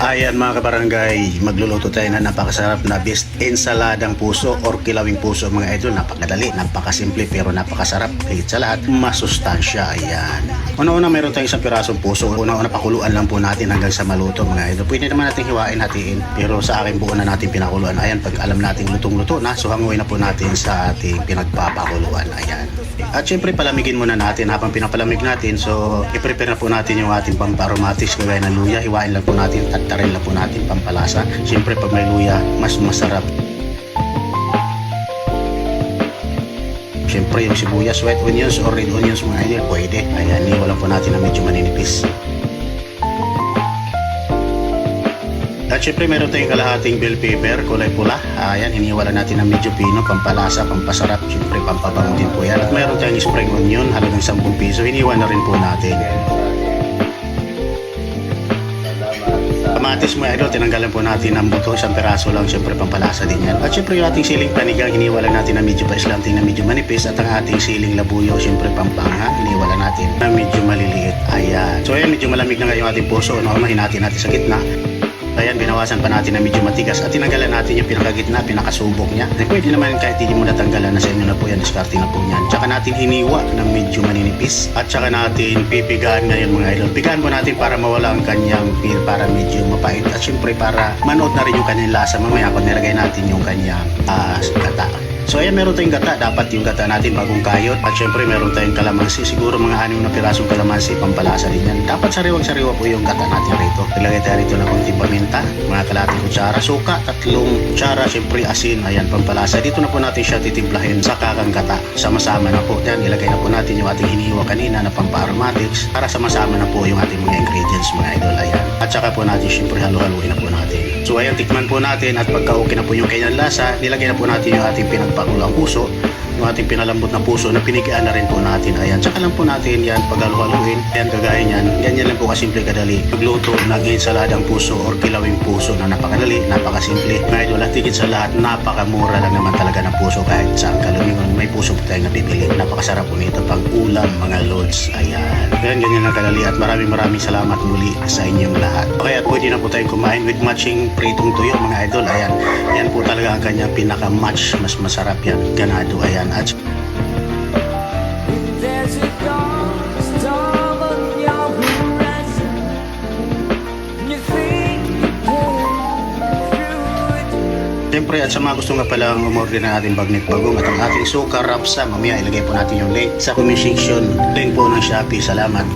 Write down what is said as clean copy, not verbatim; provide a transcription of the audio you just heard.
Ayan mga kabarangay, magluluto tayo na napakasarap na best ensaladang puso or kilawing puso mga idol. Napakadali, napakasimple pero napakasarap. Higit sa lahat, masustansya. Ayan. Una-una meron tayong isang pirasong puso. Una-una pakuluan lang po natin hanggang sa maluto mga idol. Pwede naman natin hiwain, hatiin. Pero sa akin buo na natin pinakuluan. Ayan, pag alam natin lutong-luto na, so hanguin na po natin sa ating pinagpapakuluan. Ayan. At syempre palamigin muna natin habang pinapalamig natin. So i-prepare na po natin yung ating pamparomatics gaya ng luya. Hiwain lang po natin at tarin lang po natin pampalasa. Syempre pag may luya, mas masarap. Syempre yung sibuyas, white onions or red onions mga idol, pwede. Ayan, iwalan po natin na medyo maninipis. At syempre meron tayong kalahating bell pepper, kulay pula. Ayan, iniwalan natin ng medyo pino, pampalasa, pampasarap. Syempre pampabango din po yan. At meron tayong spring onion, halagang 10 piso. Iniwan na rin po natin. Kamatis mo idol, tinanggalan po natin ang buto, isang peraso lang, syempre pampalasa din yan. At syempre yung ating siling panigang, iniwala natin na medyo paislanting na medyo manipis. At ang ating siling labuyo, syempre pampanga, iniwala natin na medyo maliliit. Ayan. So ayan, medyo malamig na nga yung ating puso. Unahin natin sa gitna. Ayan, binawasan pa natin na medyo matigas at tinanggalan natin yung pinakagitna, pinakasubok niya. At pwede naman kahit hindi mo natanggalan, na sa inyo na po yan, diskarte na po yan. Tsaka natin hiniwa ng medyo maninipis at tsaka natin pipigaan ngayon mga idol. Pigaan po natin para mawala ang kanyang feel, para medyo mapait at syempre para manood na rin yung kanyang lasa mamaya pag nilagay natin yung kanyang gata. So ayan, meron tayong gata, dapat yung gata natin bagong kayot. At syempre meron tayong kalamansi, siguro mga 6 na pirasong kalamansi, pampalasa din yan. Dapat sariwang-sariwa po yung gata natin rito. Ilagay tayo rito ng konting paminta, mga kalating kutsara, suka, 3 kutsara, syempre asin, ayan, pampalasa. Dito na po natin siya titimplahin sa kakang gata. Sama-sama na po. Yan, ilagay na po natin yung ating hiniwa kanina na pampa-aromatics para sama-sama na po yung ating mga ingredients mga idol. Ayan. At saka po natin syempre halu-haluin na po natin. So ayan, tikman po natin at pagka okay na po yung kanyang lasa, nilagay na po natin yung ating pinagpakulo ang puso, yung ating pinalambot na puso na pinigaan na rin po natin. Ayan, tsaka lang po natin yan paghalu-haluin. Ayan, kagaya yan. Ganyan lang po kasimple kadali. Magluto ng ensaladang puso or kilawing puso na napakadali, napakasimple. Ngayon, wala tigit sa lahat, napakamura lang naman talaga ng puso kahit saan kalumingon. May puso po tayong nabibili. Napakasarap po nito pang ulam mga lods. Ayan. Ayan, ganyan lang kadali at maraming salamat muli sa inyong lahat. Okay, at pwede na po tayong kumain with matching pritong tuyo mga idol. Ayan, yan po talaga ang kanyang pinaka-match. Mas masarap yan. Ganado. Ayan. At siyempre, at sa mga gusto nga palang umorder ng ating bagnet bagong at ang ating suka rapsa, mamaya ilagay po natin yung link sa comment section. Link po ng Shopee. Salamat.